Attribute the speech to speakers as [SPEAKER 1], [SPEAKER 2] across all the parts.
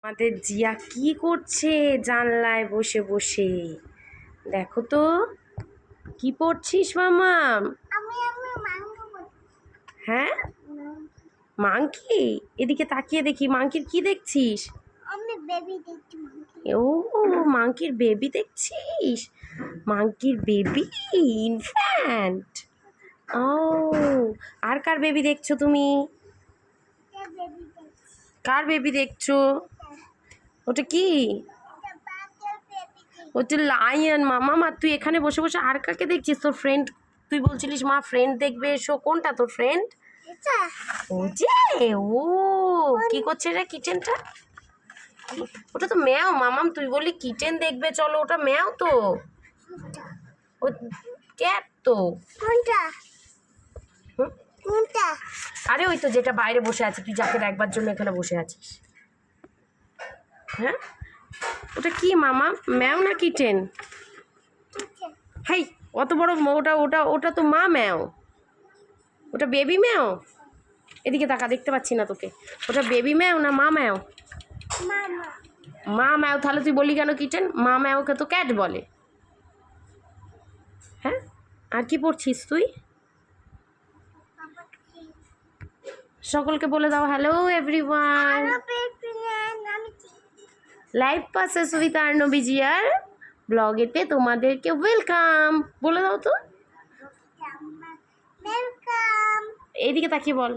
[SPEAKER 1] আমাদের জিয়া কি করছে জানলায় বসে বসে? দেখো তো, কি পড়ছিস মামাম? হ্যাঁ, মাংকি। এদিকে তাকিয়ে দেখি, মাংকির কি দেখছিস? ও, মাংকির বেবি দেখছিস? মাংকির বেবি, ইনফ্যান্ট। ও, আর কার বেবি দেখছো তুমি? কার বেবি দেখছো? ওটা কি? ওটা লায়ন মামা। মা তুই এখানে বসে বসে আর কাকে দেখছিস? তোর ফ্রেন্ড, তুই বলছিলিস মা ফ্রেন্ড দেখবে এসো। কোনটা তোর ফ্রেন্ড? ও যে, ও কি করছে রে কিচেনটা? ওটা তো ম্যাও মামাম, তুই বললি কিচেন দেখবে চলো, ওটা ম্যাও তো। ও ক্যাট তো। কোনটা? আরে ওই তো যেটা বাইরে বসে আছে, তুই যাকে দেখবার জন্য এখানে বসে আছিস। হ্যাঁ, ওটা কি মামা, ম্যাও না কিটেন? হাই, অত বড় ওটা ওটা ওটা তো মা ম্যাও। ওটা বেবি ম্যাও। এদিকে তাকা, দেখতে পাচ্ছি না তোকে। ওটা বেবি ম্যাও না মা ম্যাও? মা ম্যাও। তাহলে তুই বলি কেন কিটেন? মা ম্যাওকে তো ক্যাট বলে। হ্যাঁ, আর কি পড়ছিস তুই? সকলকে বলে দাও hello everyone. Live passes with Arnobi জিয়ার ব্লগেতে তোমাদেরকে ওয়েলকাম বলে দাও তো। এইদিকে তাকিয়ে বল।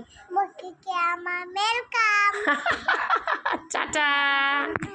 [SPEAKER 1] টাটা।